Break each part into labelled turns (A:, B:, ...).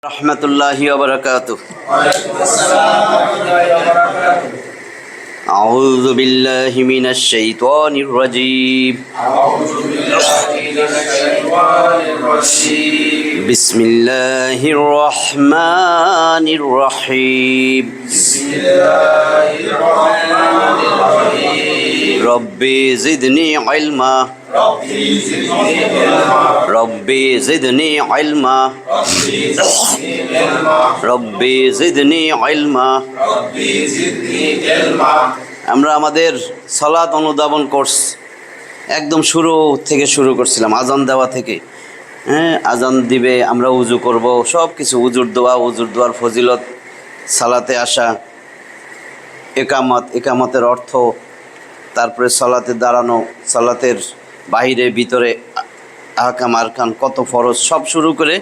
A: रहमतुल्लाहि व बरकातुहू। अऊज़ु बिल्लाहि मिनश शैतानिर रजीम। बिस्मिल्लाहिर रहमानिर रहीम। रब्बी ज़िदनी इल्मा। रब्बी ज़िदनी इल्मा। रब्बी ज़िदनी इल्मा। আমরা আমাদের সালাত অনুধাবন কোর্স একদম শুরু থেকে শুরু করছিলাম, আজান দেওয়া থেকে। আজান দিবে, আমরা উজু করব, সব কিছু উজুর দোয়ার ফজিলত, সালাতে আসা, একামতের অর্থ, তারপরে সালাতে দাঁড়ানো, সালাতের বাহিরে ভিতরে আহকাম আরকান, কত ফরজ, সব শুরু করে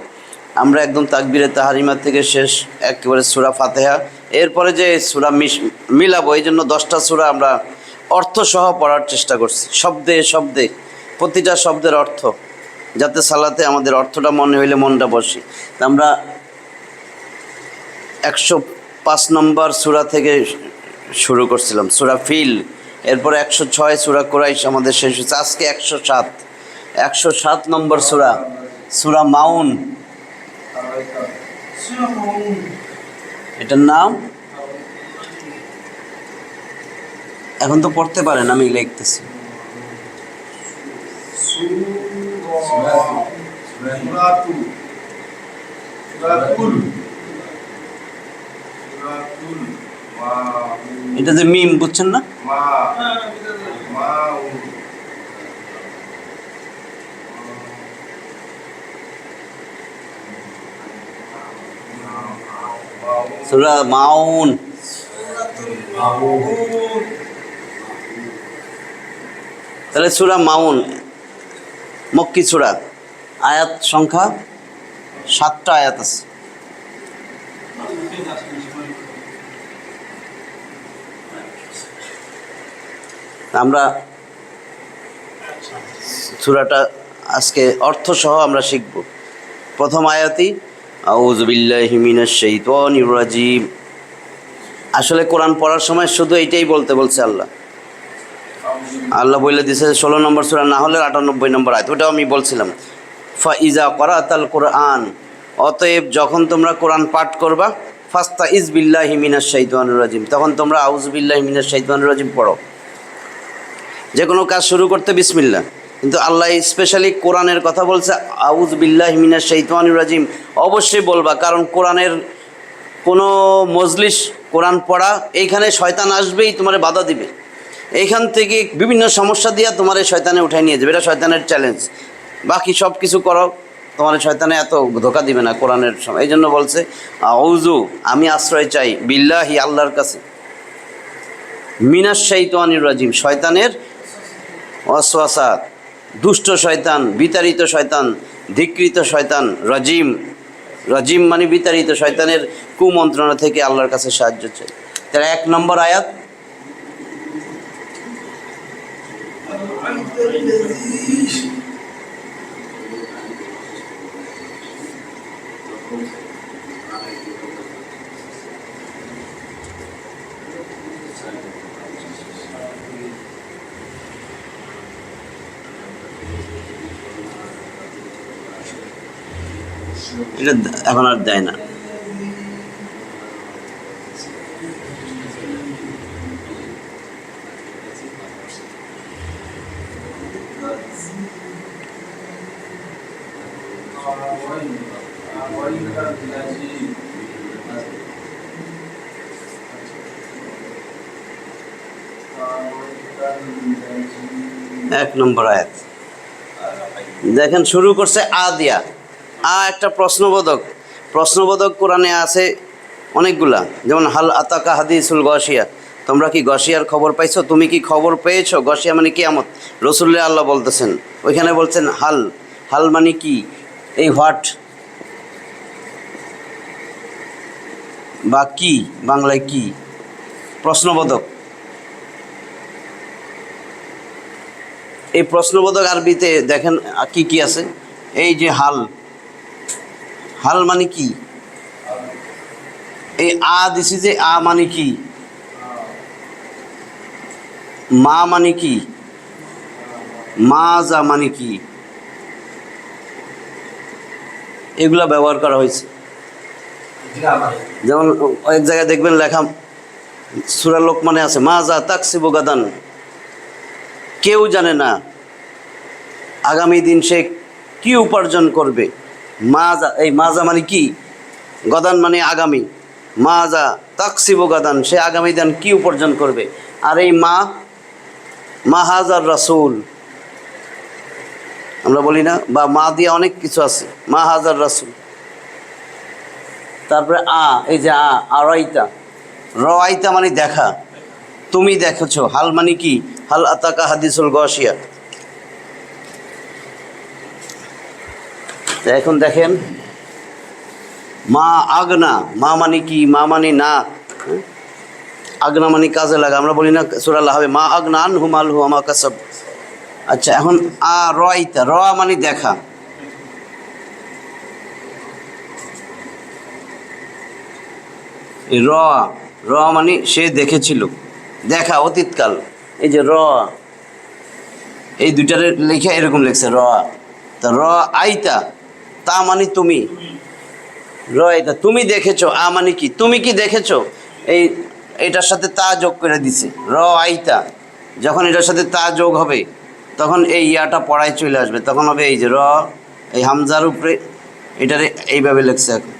A: আমরা একদম তাকবীরে তাহারিমা থেকে শেষ একেবারে সূরা ফাতিহা। এরপরে যে সূরা মিলাবো, এই জন্য 10টা সূরা আমরা অর্থসহ পড়ার চেষ্টা করছি, শব্দে শব্দে, প্রতিটা শব্দের অর্থ, যাতে সালাতে আমাদের অর্থটা মনে হইলে মনটা বসে। তা আমরা 105 নম্বর সূরা থেকে শুরু করছিলাম, সূরা ফিল। এরপরে 106 সূরা কুরাইশ আমাদের শেষ হচ্ছে। আজকে 107 নম্বর সূরা, সূরা মাউন। এটার নাম এখন তো পড়তে পারেন, আমি লিখতেছি। এটা যে মিম, বুঝছেন না? সূরা মাউন। তাহলে সূরা মাউন মক্কি সূরা, আয়াত সংখ্যা 7টা আয়াত আছে। আমরা সূরাটা আজকে অর্থসহ আমরা শিখব। প্রথম আয়াতই আউযু বিল্লাহি মিনাশ শাইতানির রাজিম। আসলে কোরআন পড়ার সময় শুধু এইটাই বলতে বলছে আল্লাহ বলে দিয়েছে 16 নম্বর সূরা নাহলের 98 নম্বর আয়াত, ওটাও আমি বলছিলাম। ফাইজা করাতাল কোরআন, অতএব যখন তোমরা কোরআন পাঠ করবা, ফাস্তাইজ বিল্লাহি মিনাশ শাইতানির রাজিম, তখন তোমরা আউযু বিল্লাহি মিনাশ শাইতানির রাজিম পড়ো। যে কোনো কাজ শুরু করতে বিসমিল্লাহ, কিন্তু আল্লাহ স্পেশালি কোরআনের কথা বলছে আউযু বিল্লাহি মিনাশ শাইতানির রাজিম অবশ্যই বলবা, কারণ কোরআনের কোনো মজলিস, কোরআন পড়া, এইখানে শয়তান আসবেই, তোমার বাধা দিবে, এইখান থেকে বিভিন্ন সমস্যা দিয়া তোমার শয়তানে উঠাই নিয়ে যাবে। এটা শয়তানের চ্যালেঞ্জ। বাকি সব কিছু করো, তোমার শয়তানে এত ধোকা দিবে না কোরআনের সময়। এই জন্য বলছে আউযু, আমি আশ্রয় চাই, বিল্লাহি, আল্লাহর কাছে, মিনাশ শাইতানির রাজিম, শয়তানের ওয়াসওয়াসা, দুষ্ট শয়তান, বিতাড়িত শয়তান, ধিকৃত শয়তান, রাজিম, রাজিম মানে বিতাড়িত, শয়তানের কুমন্ত্রণা থেকে আল্লাহর কাছে সাহায্য চাই। তার 1 নম্বর আয়াত, এটা এখন আর দেয় না। এক নম্বর আয়াত দেখেন, শুরু করছে আ দিয়া। একটা প্রশ্নবোধক কোরআনে আছে অনেকগুলা, যেমন হাল আতাকা হাদিসুল গশিয়া, তোমরা কি গশিয়ার খবর পাইছো? তুমি কি খবর পেয়েছো? গশিয়া মানে কিয়ামত, রাসূলুল্লাহ আল্লাহ বলতেছেন। ওইখানে বলছেন হাল মানে কি, এই হোয়াট বা কি, বাংলায় কি, প্রশ্নবোধক। এই প্রশ্নবোধক আরবিতে দেখেন কি কি আছে। এই যে হাল, হাল মানে কি, এই আ দিছি যে আ মানে কি, মা মানে কি, মাজা মানে কি, এগুলা ব্যবহার করা হয়েছে। যেমন এক জায়গায় দেখবেন লেখা সূরা লোকমানে আছে মাজা তাকসিবু গাদান, কেউ জানে না আগামী দিন সে কি উপার্জন করবে। মাজা, এই মাজা মানে কি, গদান মানে আগামী, মাজা তাকসিবু গাদান, সে আগামী দিন কি উপার্জন করবে। আর এই মা হাজার রাসূল আমরা বলি না, বা মা দিয়ে অনেক কিছু আছে, মা হাজার রাসূল। তারপরে এই যে আরাইতা, রাইতা মানে দেখা, তুমি দেখেছো। হাল মানে কি, হাল আতাকা হাদিসুল গাশিয়া। এখন দেখেন মা আগনা, মা মানে কি, মা মানে না, আগনা মানে কাজে লাগা। আমরা বলি না সূরা লাহবে মা আগনা আনহু মালহু আমা কাসাব। আচ্ছা, এখন রাইতা, মানে দেখা, এই মানে সে দেখেছিল, দেখা অতীতকাল। এই যে এই দুইটার লেখা এরকম লেখছে তা আইতা, তা মানে তুমি, আইতা তুমি দেখেছো। মানে কি, তুমি কি দেখেছো, এটার সাথে তা যোগ করে দিছে আইতা। যখন এটার সাথে তা যোগ হবে তখন এই ইয়াটা পড়ায় চলে আসবে, তখন হবে এই যে এই হামজার উপরে এটারে এইভাবে লেখছে। এখন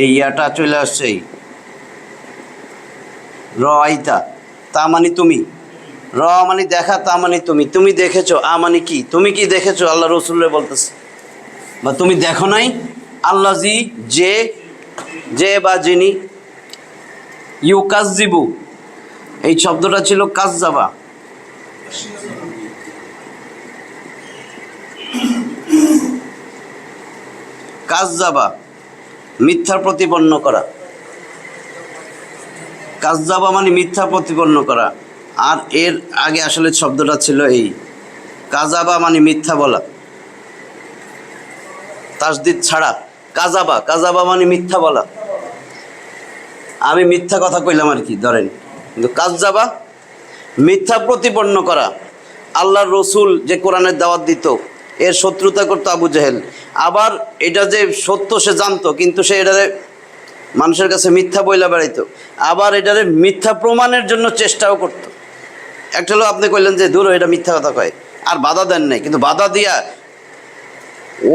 A: এই ইয়াটা চলে আসছে, এই আইতা, তা মানে তুমি, মানে দেখা, তা মানে তুমি দেখেছো। মানে কি, তুমি কি দেখেছো, আল্লাহ রসুলের বলতেছে। বা তুমি দেখো নাই, আল্লাহ যে বা যিনি, ইউকাজ্জিবু, এই শব্দটা ছিল কাজ্জাবা। কাজ্জাবা মিথ্যা প্রতিপন্ন করা, কাজ্জাবা মানে মিথ্যা প্রতিপন্ন করা। আর এর আগে আসলে শব্দটা ছিল এই কাজাবা মানে মিথ্যা বলা, তাসদিদ ছাড়া। কাজাবা মানে মিথ্যা বলা, আমি মিথ্যা কথা কইলাম আর কি, ধরেন। কিন্তু কাজ্জাবা মিথ্যা প্রতিপন্ন করা। আল্লাহর রসুল যে কোরআনের দাওয়াত দিত, এর শত্রুতা করতো আবু জেহেল। আবার এটা যে সত্য সে জানতো, কিন্তু সে এটারে মানুষের কাছে মিথ্যা বইলা বেড়াইতো। আবার এটারে মিথ্যা প্রমাণের জন্য চেষ্টাও করতো। একটা হলো আপনি কইলেন যে দূর এটা মিথ্যা কথা কয়, আর বাধা দেন নাই, কিন্তু বাধা দিয়া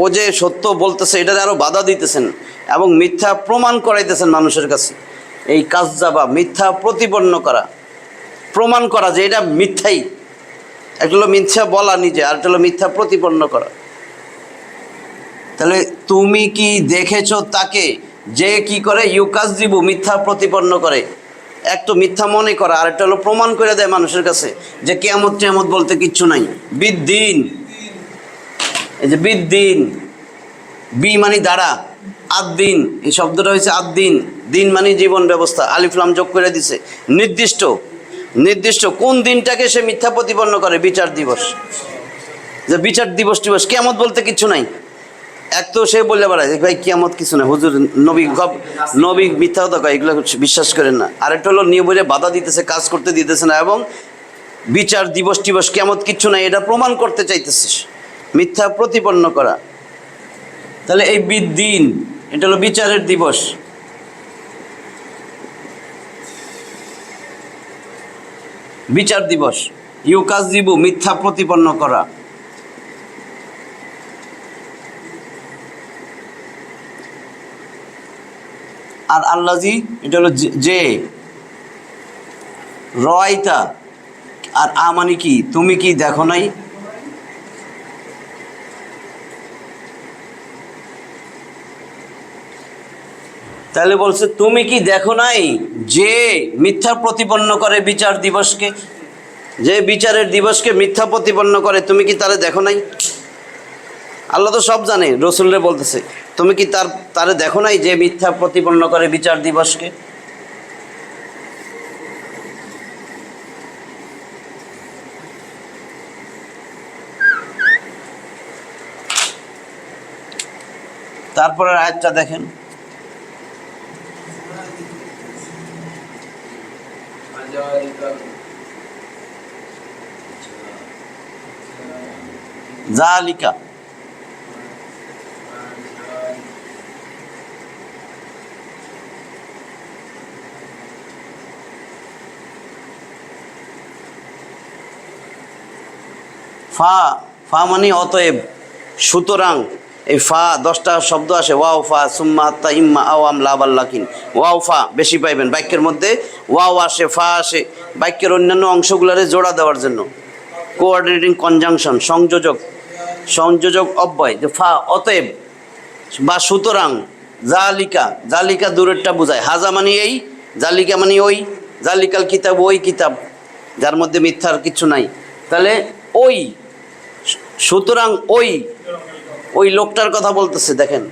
A: ও যে সত্য বলতেছে এটারে আরও বাধা দিতেছেন এবং মিথ্যা প্রমাণ করাইতেছেন মানুষের কাছে। এই কাজ্জাবা মিথ্যা প্রতিপন্ন করা, প্রমাণ করা যে এটা মিথ্যাই। একটা হলো মিথ্যা বলা নিজে, আর একটা হলো মিথ্যা প্রতিপন্ন করা। তাহলে তুমি কি দেখেছো তাকে যে কি করে, ইউকাজ্জিবু মিথ্যা প্রতিপন্ন করে। এক তো মিথ্যা মনে করা, আর একটা হলো প্রমাণ করে দেয় মানুষের কাছে যে কিয়ামত বলতে কিচ্ছু নাই। বিদ্দিন, এই যে বিদ্দিন, বি মানে দ্বারা, আদ্দিন, এই শব্দটা হয়েছে আদ্দিন। দিন মানে জীবন ব্যবস্থা, আলিফ লাম যোগ করে দিছে। নির্দিষ্ট কোন দিনটাকে সে মিথ্যা প্রতিপন্ন করে, বিচার দিবস। যে বিচার দিবস কিয়ামত বলতে কিচ্ছু নাই। এক তো সে বললে বেড়ায় ভাই কিয়ামত কিছু না, হুজুর নবী মিথ্যা কথা কয়, এগুলো বিশ্বাস করেন না। আরেকটা হলো নিয়ে বলে বাধা দিতেছে, কাজ করতে দিতেছে না, এবং বিচার দিবস কিয়ামত কিচ্ছু নাই এটা প্রমাণ করতে চাইতেছিস, মিথ্যা প্রতিপন্ন করা। তাহলে এই বিদ্দিন এটা হলো বিচারের দিবস। বিচার দিবস, ইউকাজ্জিবু মিথ্যা প্রতিপন্ন করা। আর আল্লাজি এটা হলো যে, রাইতা, আর মানে কি, তুমি কি দেখো নাই। তাহলে বলছে তুমি কি দেখো নাই যে মিথ্যা প্রতিপন্ন করে বিচার দিবসকে, যে বিচারের দিবসকে মিথ্যা প্রতিপন্ন করে, তুমি কি তারে দেখো নাই। আল্লাহ তো সব জানে, রসুলরে বলতেছে তুমি কি তারে দেখো নাই যে মিথ্যা প্রতিপন্ন করে বিচার দিবসকে। তারপরে আয়াতটা দেখেন, জালিকা, ফা, ফা মানে অতএব, সুতরাং। এই ফা 10টা শব্দ আসে, ওয়াও ফা সুম্মা আত্তা ইম্মা আওয়াম লাবাল্লাকিন। ওয়াও ফা বেশি পাইবেন বাক্যের মধ্যে, ওয়াও আসে, ফা আসে বাক্যের অন্যান্য অংশগুলোরে জোড়া দেওয়ার জন্য, কোঅর্ডিনেটিং কনজাংশন, সংযোজক, সংযোজক অব্যয়। যে ফা অতএব বা সুতরাং, জালিকা, জালিকা দূরেরটা বোঝায়, হাজা মানে এই, জালিকা মানে ওই, জালিকাল কিতাব ওই কিতাব যার মধ্যে মিথ্যার কিছু নাই। তাহলে ওই, সুতরাং ওই, ওই লোকটার কথা বলতেছে। দেখেন,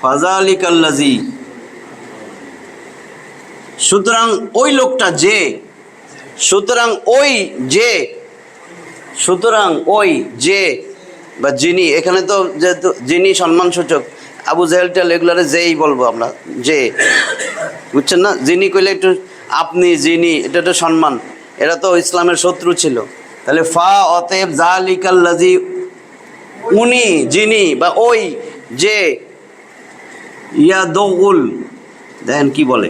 A: ফাজালিকাল্লাজি, সুতরাং ওই লোকটা যে, সুতরাং ওই যে, সুতরাং ওই যে বা যিনি, এখানে তো যেহেতু যিনি সম্মানসূচক, আবু জাহেল টেল এগুলারে যেই বলবো আমরা, যে, বুঝছেন না? যিনি কইলে একটু আপনি, যিনি, এটা তো সম্মান, এরা তো ইসলামের শত্রু ছিল। তাহলে ফা অতএব জালিকাল্লাজি, উনি, যিনি বা ওই যে, ইয়াদুল, দেখেন কি বলে,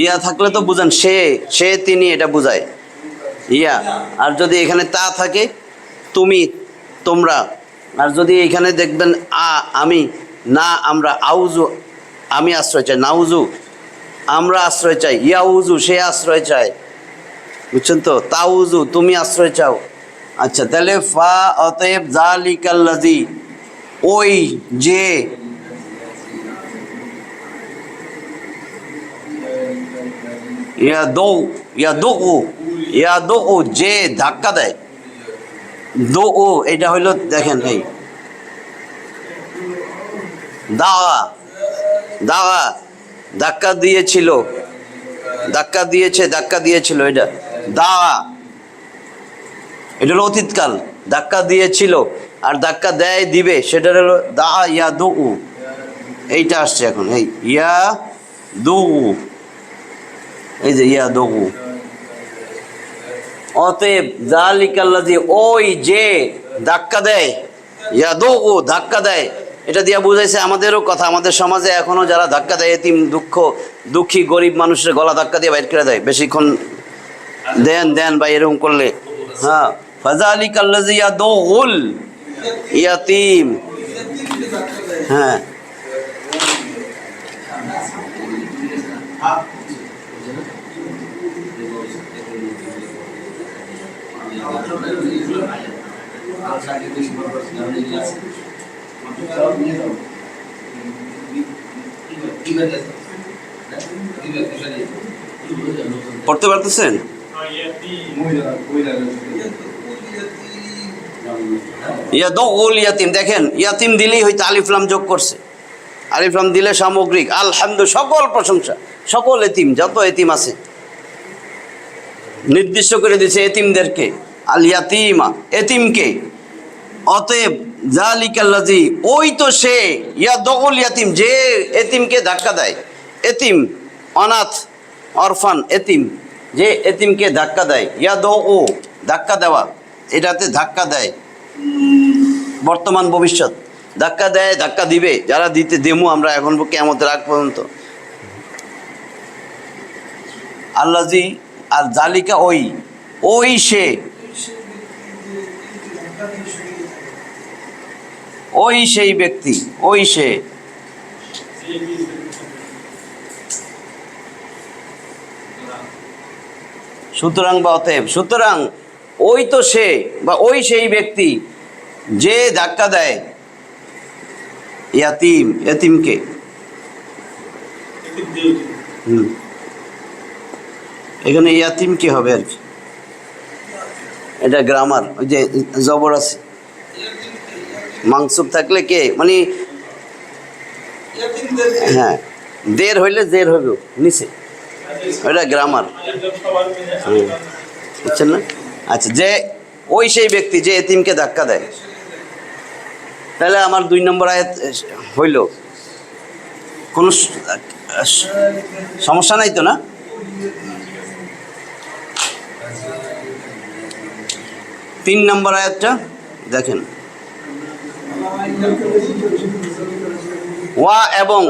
A: ইয়া থাকলে তো বুঝান সে, সে তিনি, এটা বুঝায় ইয়া। আর যদি এখানে তা থাকে, তুমি, তোমরা। আর যদি এখানে দেখবেন আমি, না আমরা, আউজু আমি আশ্রয় চাই, নাউজু আমরা আশ্রয় চাই, ইয়াউজু সে আশ্রয় চায়, বুঝছেন তো? তাউজু তুমি আশ্রয় চাও। আচ্ছা, তাহলে ফা অতএব জালিকাল্লাজি, ওই যে, ইয়াদৌ, ইয়াদৌ, ইয়াদৌ যে ধাক্কা দেয়, দো ও এটা হইল, দেখেন এই দাওয়া, দাওয়া ধাক্কা দিয়েছিল, ধাক্কা দিয়েছে, ধাক্কা দিয়েছিল, এটা দাওয়া, এটা হলো অতীতকাল, ধাক্কা দিয়েছিল। আর ধাক্কা দেয়, দিবে, সেটা হলো দা ইয়া দু, এইটা আসছে এখন, এই ইয়া দু, এই যে ইয়া দু। অতএব জালিকাল্লাজি, ওই যে ধাক্কা দেয়, ইয়া দু ধাক্কা দেয়, এটা দিয়া বুঝাইছে আমাদেরও কথা। আমাদের সমাজে এখনো যারা ধাক্কা দেয়, এতিম, দুঃখী গরিব মানুষের গলা ধাক্কা দিয়ে বাইর করে দেয়, বেশিক্ষণ দেন দেন বা এরকম করলে। হ্যাঁ, ফাজালিকাল্লাজি ইয়াদুল ইয়াতিম, হ্যাঁ, পড়তে পারতেছেন? ইয়াদুল ইয়াতিম, দেখেন ইয়াতিম দিলেই হয়তো আলিফলাম যোগ করছে, আলিফলাম দিলে সামগ্রিক, আলহামদুলিল্লাহ সকল প্রশংসা, সকল এতিম, যত এতিম আছে নির্দিষ্ট করে দিয়েছে এতিমদেরকে, আল ইয়াতিমা এতিমকে। অতএব জালিকাল্লাজি, ওই তো সে, ইয়াদুল ইয়াতিম যে এতিমকে ধাক্কা দেয়, এতিম অনাথ অরফান এতিম, যে এতিমকে ধাক্কা দেয়, ইয়াদু ধাক্কা দেওয়া, এটাতে ধাক্কা দেয় বর্তমান ভবিষ্যৎ, ধাক্কা দেয়, ধাক্কা দিবে, যারা দিতে দেমু আমরা এখন কিয়ামতের আগ পর্যন্ত। আল্লাজি, আর জালিকা ওই, ওই সে, ওই সেই ব্যক্তি, ওই সে, সুতরাং বা অতএব, সুতরাং ওই তো সে বা ওই সেই ব্যক্তি যে ধাক্কা দেয় ইয়াতিম, এতিমকে। এখানে ইয়াতিম কি হবে আর কি, এটা গ্রামার, ওই যে জবর আছে, মাংসুব থাকলে কে মানে, হ্যাঁ দের হইলে জের হবে নিচে, ওইটা গ্রামার, বুঝছেন না? আচ্ছা, যে ওই সেই ব্যক্তি যে এতিমকে ধাক্কা দেয়, তাহলে আমার 2 নম্বর আয়াত হইল, কোনো সমস্যা নাই তো না? তিন নম্বর আয়াতটা দেখেন, ওয়া এবং,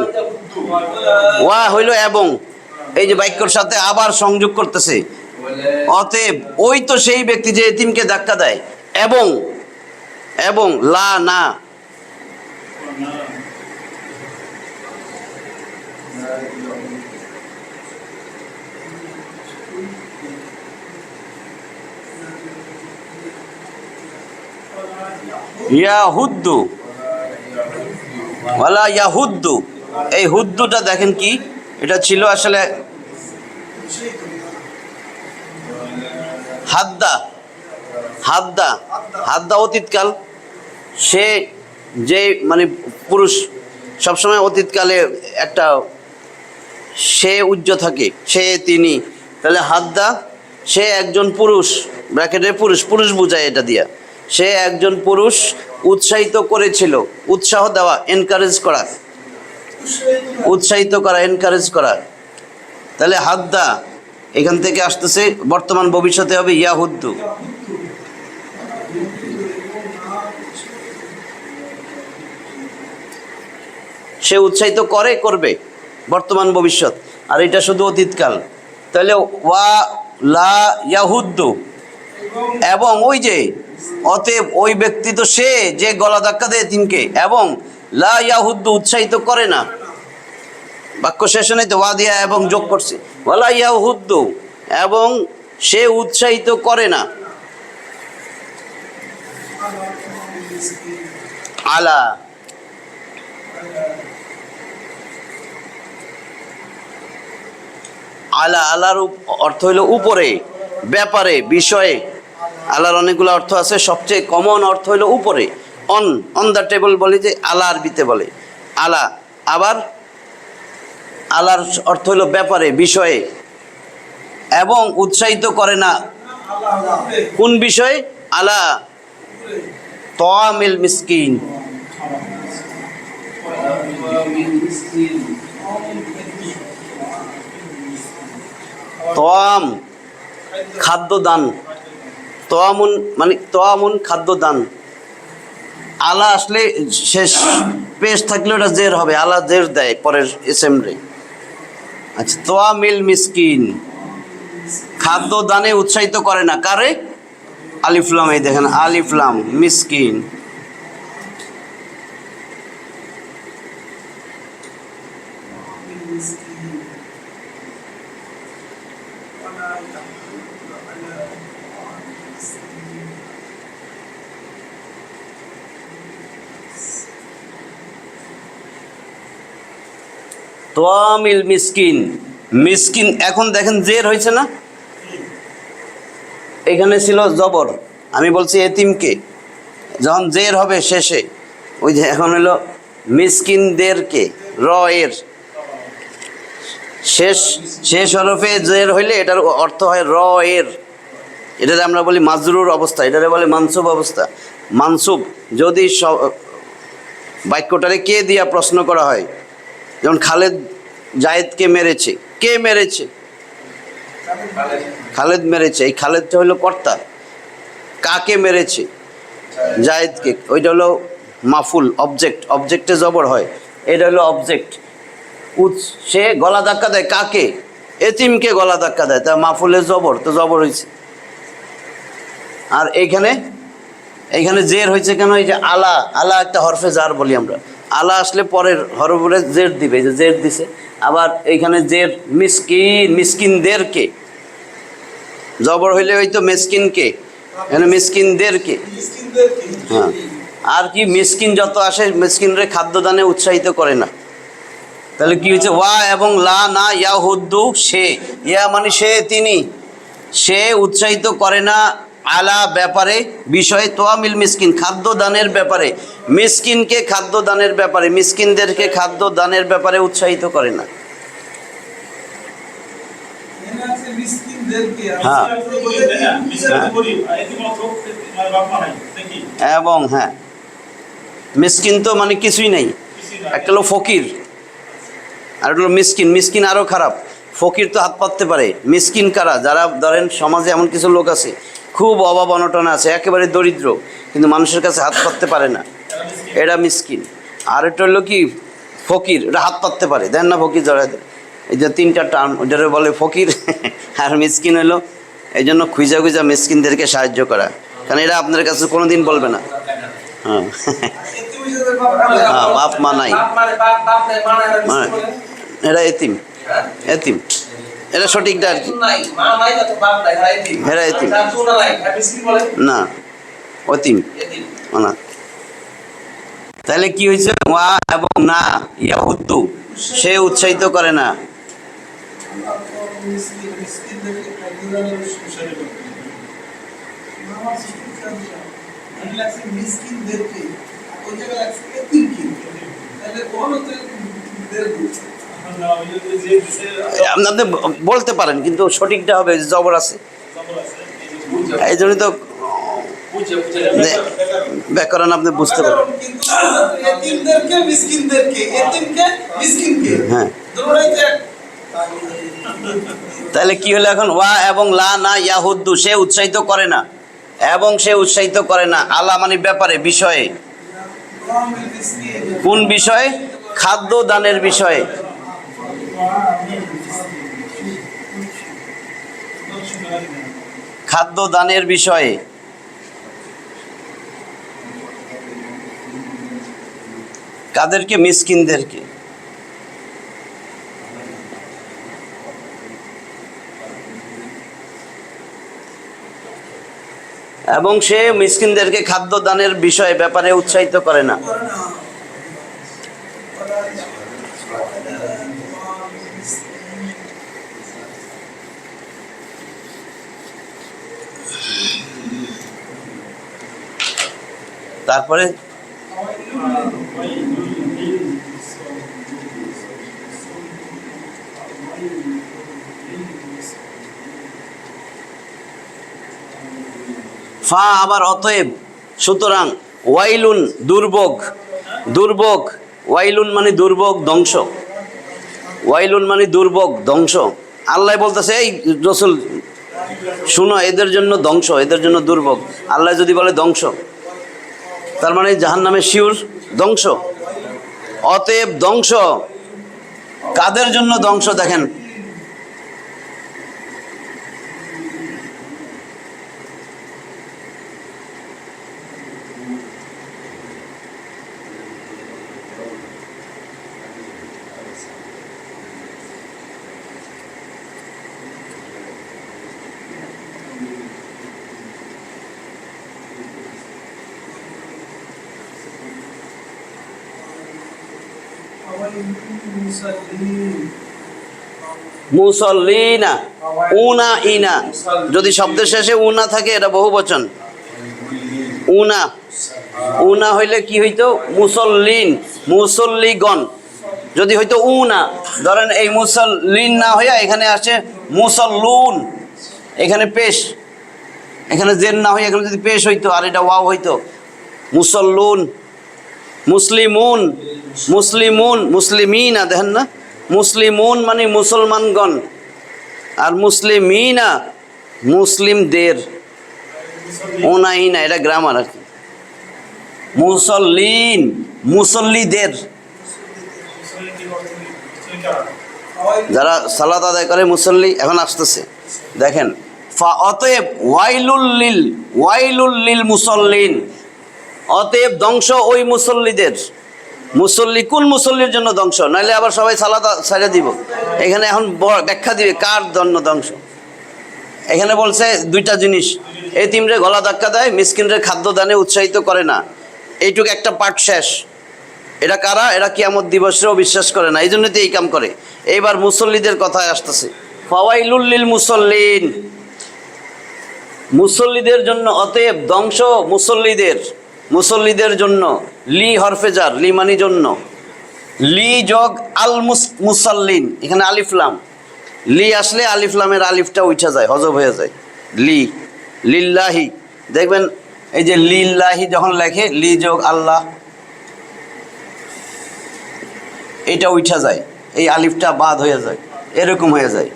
A: ওয়া হইল এবং, এই যে বাক্যর সাথে আবার সংযোগ করতেছে, অতএব ওই তো সেই ব্যক্তি যে এতিমকে ধাক্কা দেয়, এবং, এবং লা না, ইয়াহুদ্দু ওয়ালা ইয়াহুদ্দু, এই হুদ্দুটা দেখেন কি, এটা ছিল আসলে হাদ্দা, হাদ্দা, হাদ্দা অতীতকাল, সে যে মানে পুরুষ সবসময় অতীতকালে একটা সে উজ্জ্ব থাকে, সে তিনি, তাহলে হাদ্দা সে একজন পুরুষ, ব্র্যাকেটে পুরুষ, পুরুষ বোঝায় এটা দিয়া, সে একজন পুরুষ উৎসাহিত করেছিল, উৎসাহ দেওয়া, এনকারেজ করা, উৎসাহিত করা, এনকারেজ করা, তাহলে হাদ্দা এখান থেকে আসতেছে, বর্তমান ভবিষ্যতে হবে ইয়াহুদ্দু। সে উৎসাহিত করে, করবে, বর্তমান ভবিষ্যৎ, আর এটা শুধু অতীতকাল, তাহলে ওয়া লা ইয়াহুদ্দু, এবং ওই যে, অতএব ওই ব্যক্তি তো সে যে গলা ধাক্কা দেয় এতিমকে, এবং লা ইয়াহুদ্দু উৎসাহিত করে না, বাক্য শেষে নাই তো ওয়া দিয়া এবং যোগ করছে, ওয়ালা ইয়াহুদ্দু, এবং সে উৎসাহিত করে না, আলা, আলা, আলার অর্থ হইল উপরে, ব্যাপারে, বিষয়ে, আলার অনেকগুলো অর্থ আছে, সবচেয়ে কমন অর্থ হইল উপরে, অন, অন দ্য টেবল বলে যে আলা আরবিতে বলে, আলা, আবার আলার অর্থ হইল ব্যাপারে, বিষয়ে, এবং উৎসাহিত করে না, কোন বিষয়? আলা তাআমিল মিসকিন, তোয়াম খাদ্য দান, তোয়ামুন মানে তোয়ামুন খাদ্য দান, আলা আসলে শেষ পেশ থাকলে ওটা জের হবে, আলা জের দেয় পরের এসএম রে। আচ্ছা, তোয়ামিল মিসকিন, খাদ্য দানে উৎসাহিত করে না, কারে? আলিফলাম, এই দেখেন আলিফলাম, মিসকিন, তোয়ামিল মিসকিন, মিসকিন, এখন দেখেন জের হয়েছে না, এখানে ছিল জবর, আমি বলছি এতিমকে, যখন জের হবে শেষে, ওই যে এখন হলো মিসকিনদেরকে, র এর শেষ, শেষ হরফে জের হইলে এটার অর্থ হয় র এর, এটাতে আমরা বলি মাজরুর অবস্থা, এটারে বলে মানসুব অবস্থা। মানসুব যদি বাক্যটারে কে দিয়া প্রশ্ন করা হয়, যেমন খালেদ জায়েদকে মেরেছে, কে মেরেছে? খালেদ মেরেছে, এই খালেদটা হলো কর্তা, কাকে মেরেছে? জায়েদকে, ওইটা হলো মাফুল, অবজেক্ট, অবজেক্টে জবর হয়, এটা হলো অবজেক্ট। সে গলা ধাক্কা দেয় কাকে? এতিমকে গলা ধাক্কা দেয়, তা মাফুলের জবর, তো জবর হয়েছে। আর এইখানে জের হয়েছে কেন? এই যে আলা, আলা একটা হরফে জার বলি আমরা, আলা আসলে পরের হরফে জের দিবে, এই যে জের দিছে। আবার এইখানে জের মিসকিন, মিসকিনদেরকে, জবর হইলে ওই তো মিসকিনকে, এখানে মিসকিনদেরকে। হ্যাঁ, আর কি মিসকিন যত আসে মিসকিনরে খাদ্যদানে উৎসাহিত করে না। তাহলে কি হয়েছে? ওয়া এবং লা না ইয়াহুদ্দু, সে, ইয়া মানে সে, তিনি, সে উৎসাহিত করে না, আলা ব্যাপারে, বিষয়ে, তোয়ামিল মিসকিন খাদ্য দানের ব্যাপারে, মিসকিনকে খাদ্য দানের ব্যাপারে, মিসকিনদেরকে খাদ্য দানের ব্যাপারে উৎসাহিত করে না। হ্যাঁ এবং হ্যাঁ মিসকিন তো মানে কিছুই নেই, একটা হলো ফকির আর একটা হলো মিসকিন। মিসকিন আরও খারাপ, ফকির তো হাত পাততে পারে, মিসকিন কারা? যারা ধরেন সমাজে এমন কিছু লোক আছে খুব অভাব অনটন আছে, একেবারে দরিদ্র, কিন্তু মানুষের কাছে হাত পাততে পারে না, এটা মিসকিন। আর একটা হলো কি ফকির, এটা হাত পাততে পারে, দেন না ফকির জড়ায় দেন। এই যে তিনটা টার্ম, ওইটারে বলে ফকির। আর মিসকিন হলো এই জন্য খুঁজা খুঁজা মিসকিনদেরকে সাহায্য করা, কারণ এরা আপনার কাছে কোনো দিন বলবে না। হ্যাঁ হ্যাঁ বাপ মা নাই, এরা এতিম, এতিম এটা সঠিকটা আর কি, এরা এতিম না, অতিম না। তাহলে কি হয়েছে? ওয়া এবং না ইয়াহুদ্দু, সে উৎসাহিত করে না। আপনি বলতে পারেন কিন্তু সঠিকটা হবে জবর আছে, এই জন্যই তো ব্যাকরণ আপনি বুঝতে পারেন। হ্যাঁ তাহলে কি হলো এখন? ওয়া এবং লা না ইয়াহুদ্দু, সে উৎসাহিত করে না, এবং সে উৎসাহিত করে না আলা মানে ব্যাপারে, বিষয়ে। কোন বিষয়ে? খাদ্য দানের বিষয়ে। খাদ্য দানের বিষয়ে। কাদেরকে? মিসকিনদেরকে। এবং সে মিসকিনদেরকে খাদ্য দানের বিষয়ে ব্যাপারে উৎসাহিত করে না। তারপরে ফা আবার অতএব, সুতরাং, ওয়াইলুন দুর্ভোগ, দুর্ভোগ, ওয়াইলুন মানে দুর্ভোগ ধ্বংস, ওয়াইলুন মানে দুর্ভোগ ধ্বংস। আল্লাহ বলতেছে এই রসুল শুনো, এদের জন্য ধ্বংস, এদের জন্য দুর্ভোগ। আল্লাহ যদি বলে ধ্বংস, তার মানে জাহান্নামের শিউর ধ্বংস। অতএব ধ্বংস, কাদের জন্য ধ্বংস? দেখেন মুসল্লিনা, উনা ইনা, যদি শব্দের শেষে উনা থাকে এটা বহু বচন। উনা, উনা হইলে কি হইতো? মুসল্লিন, মুসল্লিগণ। যদি হইতো উনা, ধরেন এই মুসল্লিন না হইয়া এখানে আসে মুসল্লুন, এখানে পেশ, এখানে জেন না হইয়া এখানে যদি পেশ হইতো আর এটা ওয়াও হইতো মুসল্লুন। মুসলিমুন, মুসলিমুন, মুসলিমিনা, দেখেন না, মুসলিমুন মানে মুসলমানগণ, আর মুসলিমিনা মুসলিমদের। ওনাইনা এটা গ্রামার আর কি। মুসল্লিন মুসল্লিদের, যারা সালাত আদায় করে মুসল্লি। এখন আসতেছে দেখেন, অতএব ওয়াইলুল্লিল, ওয়াইলুল্লিল মুসল্লিন, অতএব ধ্বংস ওই মুসল্লিদের। মুসল্লি কোন মুসল্লির জন্য ধ্বংস? নাইলে আবার সবাই সালাত ছেড়ে দিব। এখানে এখন ব্যাখ্যা দিবে কার জন্য ধ্বংস। এখানে বলছে দুইটা জিনিস, এতিমরে গলা ধাক্কা দেয়, মিসকিনরে খাদ্য দানে উৎসাহিত করে না। এইটুকু একটা পার্ট শেষ। এটা কারা? এরা কিয়ামত দিবসেও বিশ্বাস করে না, এই জন্য তো এই কাম করে। এইবার মুসল্লিদের কথায় আসতেছে, ফাওয়াইলুল মুসল্লিন, মুসল্লিদের জন্য। অতএব ধ্বংস মুসল্লিদের, মুসল্লিদের জন্য। লি হরফেজার, লি মানি জন্য, লি যোগ আল মুসল্লিন, এখানে আলিফলাম, লি আসলে আলিফ লামের আলিফটা উঠা যায়, হজব হয়ে যায়। লি, লিল্লাহি, দেখবেন এই যে লিল্লাহি যখন লেখে লি যোগ আল্লাহ, এটা উঠা যায়, এই আলিফটা বাদ হয়ে যায়, এরকম হয়ে যায়।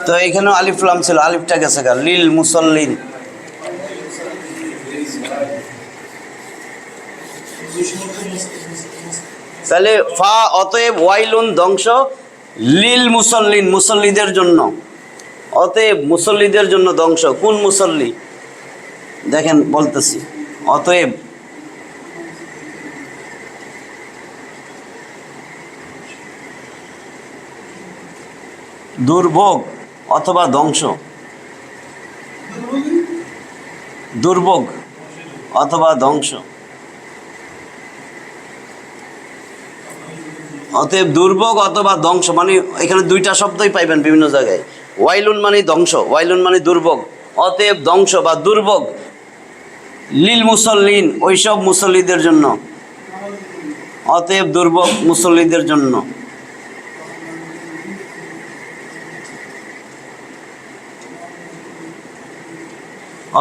A: তো এখানেও আলিফ লাম ছিল, আলিফটা গেছে গা, লিল মুসল্লিন। তাহলে ফা, অতএব ওয়াইলুন ধ্বংস, লিল মুসল্লিন মুসল্লিদের জন্য, অতএব মুসল্লিদের জন্য ধ্বংস। কোন মুসল্লি? দেখেন বলতেছি, অতএব দুর্ভোগ অথবা ধ্বংস, দুর্ভোগ অথবা ধ্বংস, অতএব দুর্ভোগ অথবা ধ্বংস মানে এখানে দুইটা শব্দই পাইবেন বিভিন্ন জায়গায়। ওয়াইলুন মানে ধ্বংস, ওয়াইলুন মানে দুর্ভোগ, অতএব ধ্বংস বা দুর্ভোগ লিল মুসল্লিন ওইসব মুসল্লিদের জন্য, অতএব দুর্ভোগ মুসল্লিদের জন্য।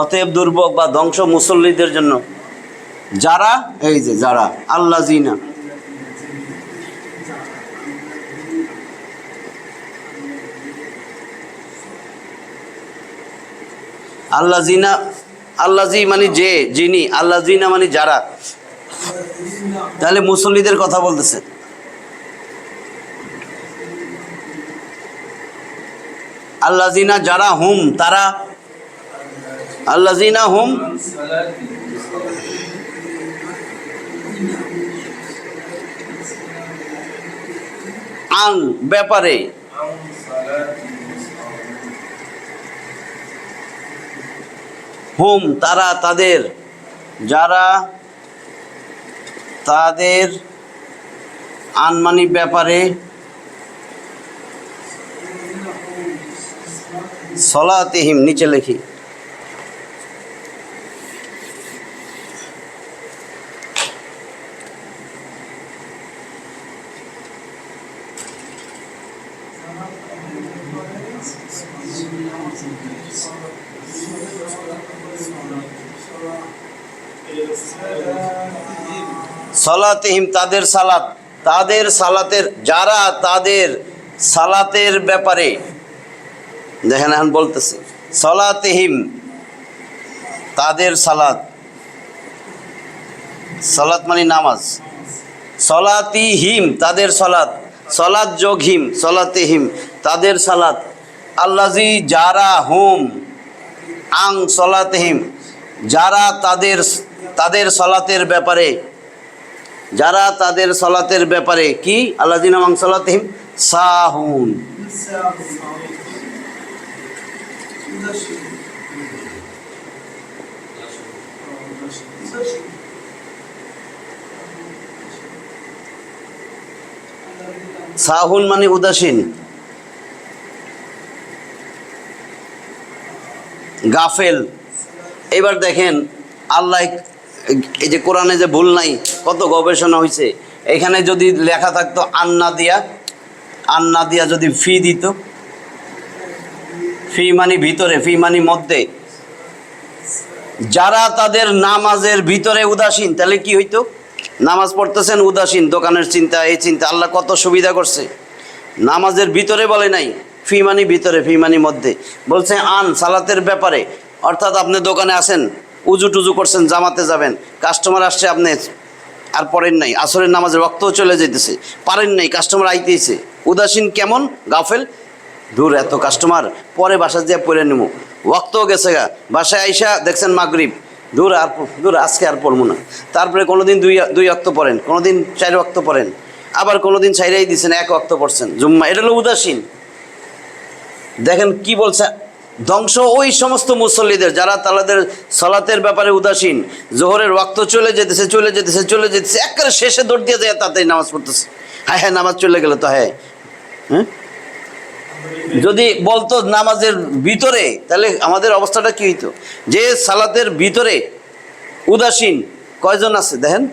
A: অতএব দুর্ভোগ বা ধ্বংস মুসল্লিদের জন্য, যারা, এই যে যারা, আল্লাহ জিনা, আল্লাহ জিনা, আল্লাহ জি মানে যে, যিনি, আল্লাহ জিনা মানে যারা, তাহলে মুসল্লিদের কথা বলতেছে। আল্লাহ জিনা যারা, হুম তারা, আল্লাহ জিনা হুম আন ব্যাপারে, হুম তারা, তাদের, যারা তাদের, আন মানি ব্যাপারে, সলাতিহিম নিচে লিখি, সলাতিহিম তাদের সালাত, তাদের সালাতের, যারা তাদের সালাতের ব্যাপারে, দেখেন এখন বলতেছে সলাতিহিম তাদের সালাত, সালাত মানে নামাজ, সলাতিহিম তাদের সালাত, সলাত যোগ হিম, সলাতিহিম তাদের সালাত, আল্লাজি যারা, হুম আং সলাতিহিম যারা তাদের, তাদের সলাতের ব্যাপারে, যারা তাদের সলাতের ব্যাপারে কি, আল্লাযিনা আং সলাতিহিম সাহুন, সাহুন মানে উদাসীন, গাফেল। এবার দেখেন আল্লাহ, এই যে কোরআনে যে ভুল নাই, কত গবেষণা হয়েছে, এখানে যদি লেখা থাকতো আন্না দিয়া, আন্না দিয়া যদি ফি দিত, ফি মানি ভিতরে, ফি মানি মধ্যে, যারা তাদের নামাজের ভিতরে উদাসীন, তাহলে কি হইতো? নামাজ পড়তেছেন উদাসীন, দোকানের চিন্তা, এই চিন্তা, আল্লাহ কত সুবিধা করছে। নামাজের ভিতরে বলে নাই, ফি মানি ভিতরে, ফি মানি মধ্যে, বলছে আন সালাতের ব্যাপারে। অর্থাৎ আপনি দোকানে আসেন, উজু টুজু করছেন, জামাতে যাবেন, কাস্টমার আসছে, আপনি আর পড়েন নাই, আসরের নামাজের রক্তও চলে যেতেছে, পারেন নাই, কাস্টমার আইতেছে, উদাসীন কেমন, গাফেল, দূর এত কাস্টমার, পরে বাসা দিয়ে পড়ে নেব, ওয়াক্তও গেছে গা, বাসায় আইসা দেখছেন মাগরিব, দূর আর দূর আজকে আর পড়বো না। তারপরে কোনোদিন দুই ওয়াক্ত পড়েন, কোনোদিন 4 ওয়াক্ত পড়েন, আবার কোনোদিন ছাইরাই দিচ্ছেন, 1 ওয়াক্ত পড়ছেন জুম্মা, এটা হলো উদাসীন। দেখেন কি বলছে, ধ্বংস ওই সমস্ত মুসল্লিদের যারা তাদের সালাতের ব্যাপারে উদাসীন, জোহরের ওয়াক্ত চলে যেতেছে, চলে যেতেছে, চলে যেতেছে, একেবারে শেষে দৌড় দিয়ে যায়, তাড়াতাড়ি নামাজ পড়তেছে, হ্যাঁ হ্যাঁ নামাজ চলে গেল তো, হ্যাঁ হ্যাঁ। যদি বলতো নামাজের ভিতরে, তাহলে আমাদের অবস্থাটা কি হইতো, যে সালাতের ভিতরে উদাসীন কয়জন আছে দেখেন,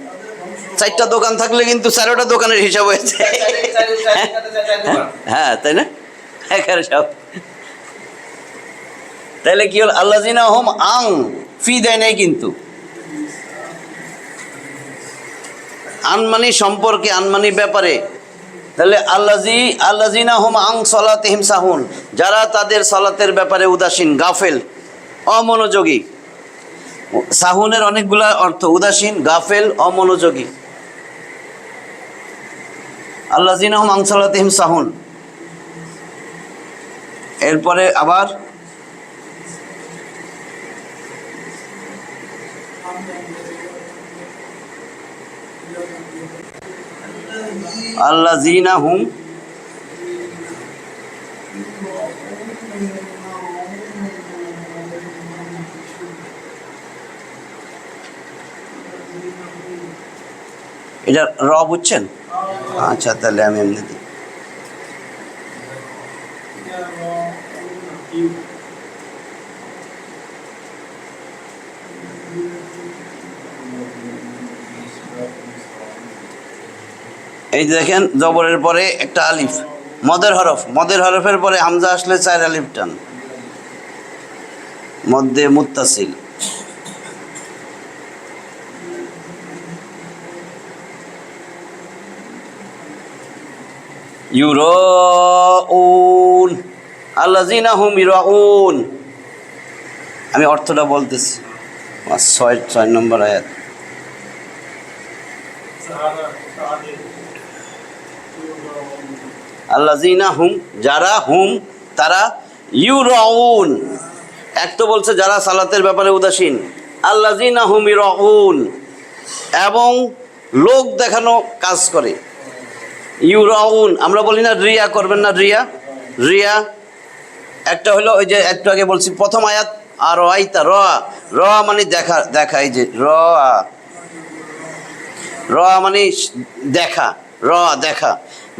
A: 4টা দোকান থাকলে কিন্তু 4টা দোকানের হিসাব হয়েছে। হ্যাঁ তাই না, এখানে সব। তাইলে কি হল, আল্লাযিনা হুম আং, ফি দেয় নাই কিন্তু, আনমানি সম্পর্কে, আনমানি ব্যাপারে। তাহলে আল্লাযিনা হুম আং সালাতিহিম সাহুন, যারা তাদের সালাতের ব্যাপারে উদাসীন, গাফেল, অমনোযোগী। সাহুনের অনেকগুলা অর্থ, উদাসীন, গাফেল, অমনোযোগী। আল্লাযিনা হুম আং সালাতিহিম সাহুন। এরপরে আবার আল্লাযিনা হুম এটা র বুঝছেন? আচ্ছা তাহলে আমি এমনি দিই। এই দেখেন, জবরের পরে একটা আলিফ, মদের হরফ, মদের হরফের পরে হামজা আসলে 4 আলিফ টান, মধ্যে মুত্তাসিল। ইউরাউন, আল্লাযিনা হুম ইউরাউন। আমি অর্থটা বলতেছি, 6 নম্বর আয়াত। আল্লাযিনা হুম, যারা, হুম তারা, ইউরাউন, এক তো বলছে যারা সালাতের ব্যাপারে উদাসীন, আল্লাযিনা হুম ইউরাউন, এবং লোক দেখানো কাজ করে। ইউরাউন, আমরা বলি না রিয়া করবেন না, রিয়া, রিয়া একটা হলো ওই যে একটু আগে বলছি প্রথম আয়াত, আর আইতা র, র মানে দেখা, দেখা, এই যে র, র মানে দেখা, র দেখা।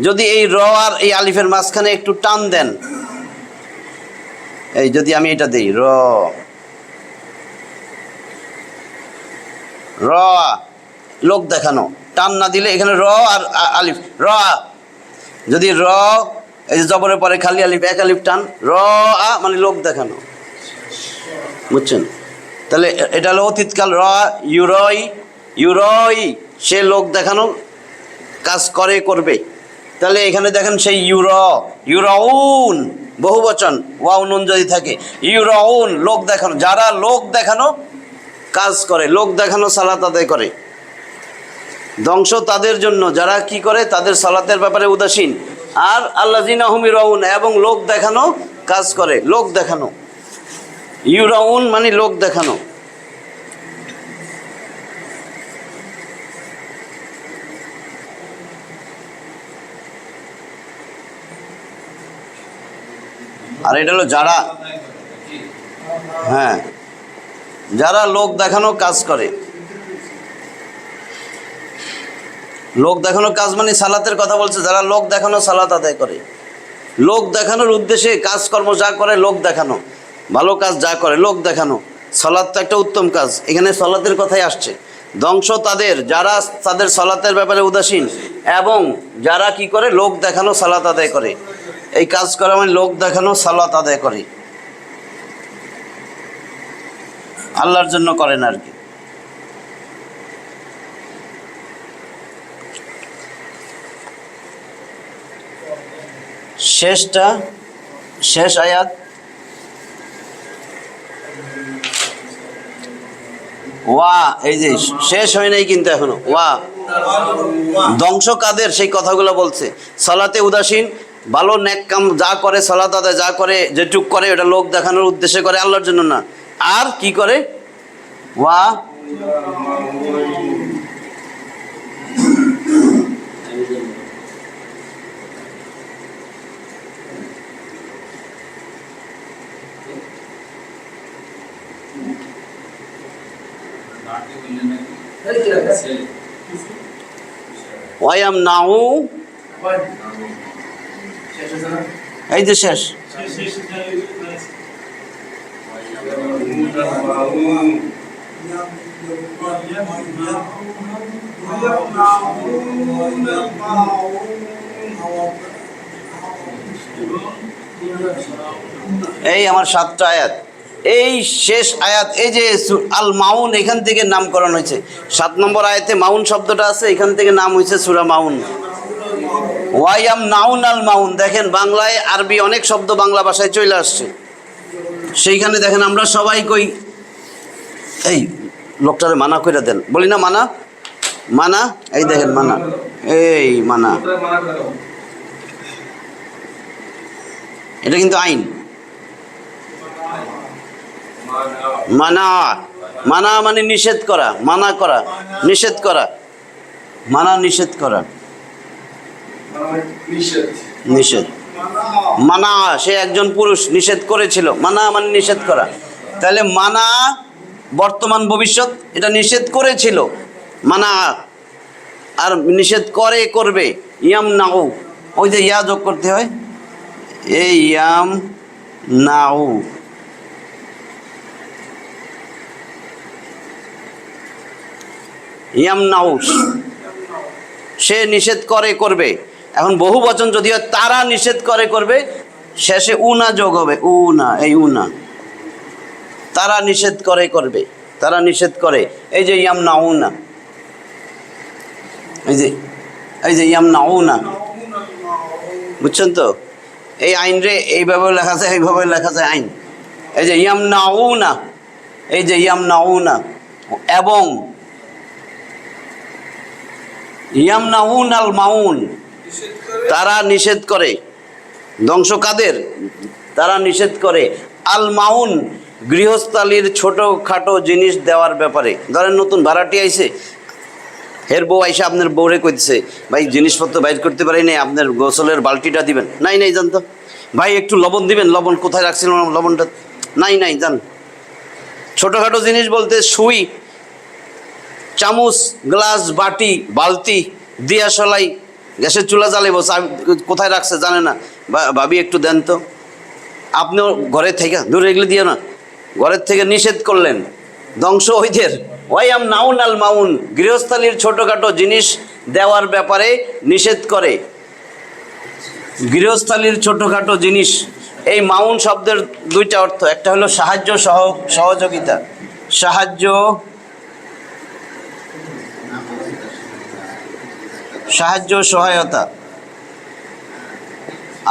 A: যদি এই র আর এই আলিফের মাঝখানে একটু টান দেন, এই যদি আমি এটা দেই র, র লোক দেখানো, টান না দিলে এখানে র আর আলিফ, র, যদি র, এই যে জবরের পরে খালি আলিফ, এক আলিফ টান, র আ মানে লোক দেখানো, বুঝছেন? তাহলে এটা হলো অতীতকাল, র, ইউরই, ইউরই সে লোক দেখানো কাজ করে, করবে। তাহলে এখানে দেখেন সেই ইউরাউন বহু বচন, ওয়াও নুন যদি থাকে, ইউরাউন লোক দেখানো, যারা লোক দেখানো কাজ করে, লোক দেখানো সালাত আদায় করে। ধ্বংস তাদের জন্য যারা কি করে, তাদের সালাতের ব্যাপারে উদাসীন। আর আল্লাযিনা হুম ইউরাউন, এবং লোক দেখানো কাজ করে, লোক দেখানো, ইউরাউন মানে লোক দেখানো। আর এটা হলো যারা, হ্যাঁ যারা লোক দেখানো কাজ করে। লোক দেখানো কাজ মানে সালাতের কথা বলছে, যারা লোক দেখানো সালাত আদায় করে। লোক দেখানোর উদ্দেশ্যে কাজকর্ম যা করে লোক দেখানো, ভালো কাজ যা করে লোক দেখানো। সালাত তো একটা উত্তম কাজ, এখানে সালাতের কথাই আসছে। ধ্বংস তাদের যারা তাদের সালাতের ব্যাপারে উদাসীন, এবং যারা কি করে লোক দেখানো সালাত আদায় করে। এই কাজ করা মানে লোক দেখানো সালাত আদায় করে, আল্লাহর জন্য করেন আর কি। শেষটা, শেষ আয়াত, ওয়া, এই যে শেষ হয় নাই কিন্তু এখনো, ওয়া ধ্বংস কাদের সেই কথাগুলো বলছে। সালাতে উদাসীন, ভালো নেক কাম যা করে, সালাত আদায় যা করে, যেটুক করে ওটা লোক দেখানোর উদ্দেশ্যে করে, আল্লাহর জন্য না। আর কি করে, ওয়া ওয়ায়াম নাউ, এই যে শেষ, এই আমার 7টা আয়াত, এই শেষ আয়াত, এই যে আল মাউন, এখান থেকে নামকরণ হয়েছে। 7 নম্বর আয়াতে মাউন শব্দটা আছে, এখান থেকে নাম হয়েছে সূরা মাউন। ওয়াইয়াম নাউন আল মাউন, দেখেন বাংলায় আরবি অনেক শব্দ বাংলা ভাষায় চলে আসছে। সেইখানে দেখেন আমরা সবাই কই, এই লোকটারে মানা কইরা দেন, বলি না মানা মানা, এই দেখেন মানা, এই মানা, এটা কিন্তু আইন। মানা, মানা মানে নিষেধ করা, মানা করা, নিষেধ করা, মানা নিষেধ করা, নিষেধ। মানা সে একজন পুরুষ নিষেধ করেছিল, মানা মানে নিষেধ করা। তাহলে মানা বর্তমান ভবিষ্যৎ, এটা নিষেধ করেছিল মানা, আর নিষেধ করে করবে। ইয়াম নাউ, ওই যে ইয়া যোগ করতে হয়, এই ইয়াম নাউ, ইয়াম নাউ সে নিষেধ করে করবে। এখন বহু বচন যদি হয় তারা নিষেধ করে করবে, শেষে উনা যোগ হবে, উনা, এই উনা, তারা নিষেধ করে করবে, তারা নিষেধ করে। এই যে ইয়াম নাউনা, এই যে ইয়াম নাউনা, বুঝছেন তো? এই আইন রে এইভাবে লেখা যায়, এইভাবে লেখা যায় আইন। এই যে ইয়াম নাউনা, এই যে ইয়াম নাউনা, এবং ইয়াম নাউন আল মাউন, তারা নিষেধ করে। ধ্বংস কাদের? তারা নিষেধ করে আল মাউন, গৃহস্থালির ছোটোখাটো জিনিস দেওয়ার ব্যাপারে। ধরেন নতুন ভাড়াটি আইছে, এর বউ আইসে আপনার বউরে কইতেছে, ভাই জিনিসপত্র বাইর করতে পারি নাই, আপনার গোসলের বালতিটা দিবেন। নাই নাই জান তো। ভাই একটু লবণ দিবেন, লবণ কোথায় রাখছিলাম লবণটা, নাই নাই জান। ছোটোখাটো জিনিস বলতে সুই, চামচ, গ্লাস, বাটি, বালতি, দিয়াশলাই, গ্যাসের চুলা জ্বালাইব, কোথায় রাখছে জানে না, ভাবি একটু দেন তো। আপনিও ঘরের থেকে দূরে এগুলো দিয়ে না, ঘরের থেকে নিষেধ করলেন। ধ্বংস ওইদের ওয়াইয়াম নাউন আল মাউন, গৃহস্থালির ছোটোখাটো জিনিস দেওয়ার ব্যাপারে নিষেধ করে। গৃহস্থালির ছোটোখাটো জিনিস, এই মাউন শব্দের 2টা অর্থ, একটা হলো সাহায্য, সহযোগিতা, সাহায্য, সাহায্য সহায়তা।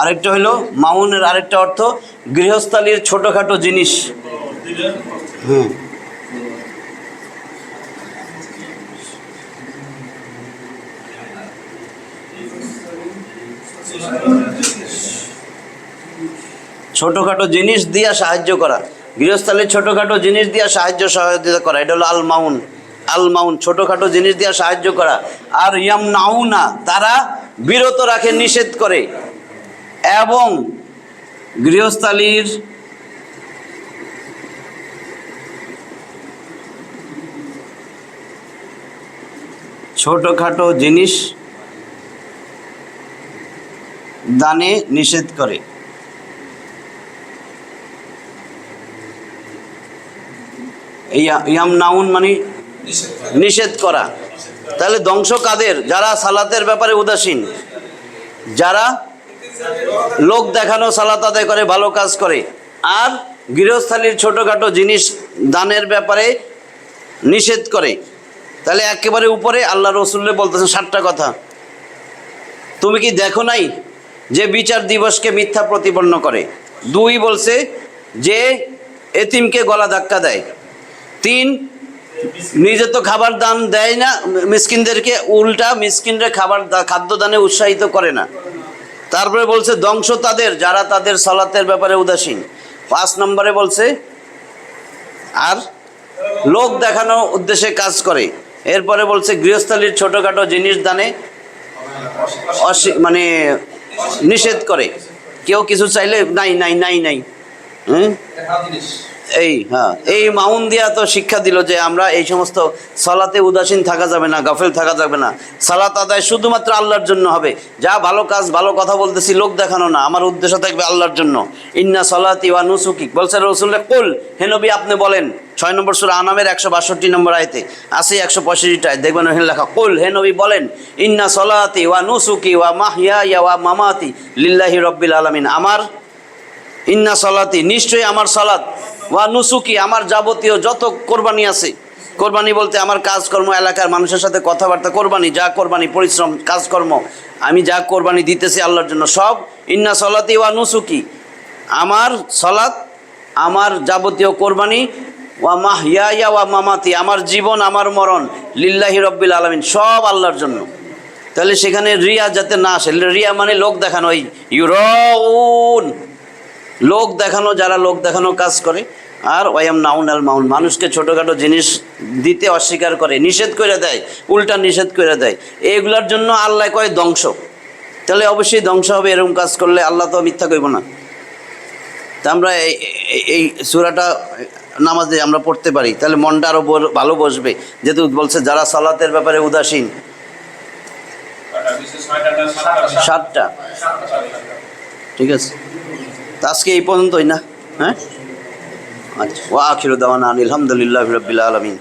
A: আরেকটা হলো মাউনের আরেকটা অর্থ গৃহস্থালির ছোটোখাটো জিনিস। হুম, ছোটোখাটো জিনিস দিয়া সাহায্য করা, গৃহস্থালির ছোটোখাটো জিনিস দিয়া সাহায্য সহায়তা করা, এটা হলো আল মাউন। আল মাউন ছোটোখাটো জিনিস দিয়া সাহায্য করা। আর ইয়াম নাউনা, তারা বিরত রাখে, নিষেধ করে। এবং গৃহস্থালির ছোটোখাটো জিনিস দানে নিষেধ করে। ইয়াম নাউন মানে নিষেধ করা। তাহলে ধ্বংস কাদের? যারা সালাতের ব্যাপারে উদাসীন, যারা লোক দেখানো সালাত আদায় করে, ভালো কাজ করে, আর গৃহস্থালির ছোটোখাটো জিনিস দানের ব্যাপারে নিষেধ করে। তাহলে একেবারে উপরে আল্লাহ রসুল্লাহ বলতেছেন 7টা কথা। তুমি কি দেখো নাই যে বিচার দিবসকে মিথ্যা প্রতিপন্ন করে? 2 বলছে যে এতিমকে গলা ধাক্কা দেয়। 3 নিজে তো খাবার দান দেয় না মিসকিনদেরকে, উল্টা মিসকিনরে খাদ্য দানে উৎসাহিত করে না। তারপরে বলছে ধ্বংস তাদের যারা তাদের সালাতের ব্যাপারে উদাসীন। 5 নম্বরে বলছে আর লোক দেখানোর উদ্দেশ্যে কাজ করে। এরপরে বলছে গৃহস্থালির ছোটোখাটো জিনিস দানে মানে নিষেধ করে। কেউ কিছু চাইলে নাই নাই নাই নাই, এই মাউন দিয়া তো শিক্ষা দিল যে আমরা এই সমস্ত সালাতে উদাসীন থাকা যাবে না, গাফেল থাকা যাবে না। সালাত আদায় শুধুমাত্র আল্লাহর জন্য হবে। যা ভালো কাজ ভালো কথা বলতেছি লোক দেখানো না, আমার উদ্দেশ্য থাকবে আল্লাহর জন্য। ইন্না সালাতি ওয়া নুসুকি বলছে রাসূল, কুল হে নবী আপনি বলেন। 6 নম্বর সূরা আনামের 162 নম্বর আয়াতে আছে, 165টায় দেখবেন ওখানে লেখা, কুল হে নবী বলেন, ইন্না সালাতি ওয়া নুসুকি ওয়া মাহইয়া ওয়া মামাতি লিল্লাহি রাব্বিল আলামিন। আমার ইন্না সালাতি নিশ্চয়ই আমার সালাত, ওয়া নুসুকি আমার যাবতীয় যত কোরবানি আছে, কোরবানি বলতে আমার কাজকর্ম, এলাকার মানুষের সাথে কথাবার্তা, কোরবানি যা কোরবানি পরিশ্রম কাজকর্ম আমি যা কোরবানি দিতেছি আল্লাহর জন্য সব, ইন্না সালাতি ওয়া নুসুকি আমার সালাত, আমার যাবতীয় কোরবানি, ওয়া মাহইয়া ওয়া মামাতি আমার জীবন আমার মরণ, লিল্লাহি রাব্বিল আলামিন সব আল্লাহর জন্য। তাহলে সেখানে রিয়া যাতে না আসে, রিয়া মানে লোক দেখানো, ওই ইউরাউন লোক দেখানো, যারা লোক দেখানো কাজ করে। আর ওয়াম নাউন আল মাউন মানুষকে ছোটোখাটো জিনিস দিতে অস্বীকার করে, নিষেধ করে দেয়, উল্টা নিষেধ করে দেয়, এইগুলোর জন্য আল্লাহ কয় ধ্বংস। তাহলে অবশ্যই ধ্বংস হবে এরকম কাজ করলে, আল্লাহ তো মিথ্যা কইব না। তা আমরা এই সূরাটা নামাজে আমরা পড়তে পারি, তাহলে মনটা আরও ভালো বসবে। যেহেতু বলছে যারা সালাতের ব্যাপারে উদাসীন, 7টা, ঠিক আছে। তা আজকে এই পর্যন্তই না? হ্যাঁ, আচ্ছা। ওয়া আখিরু দাওয়ানা আলহামদুলিল্লাহি রাব্বিল আলামিন।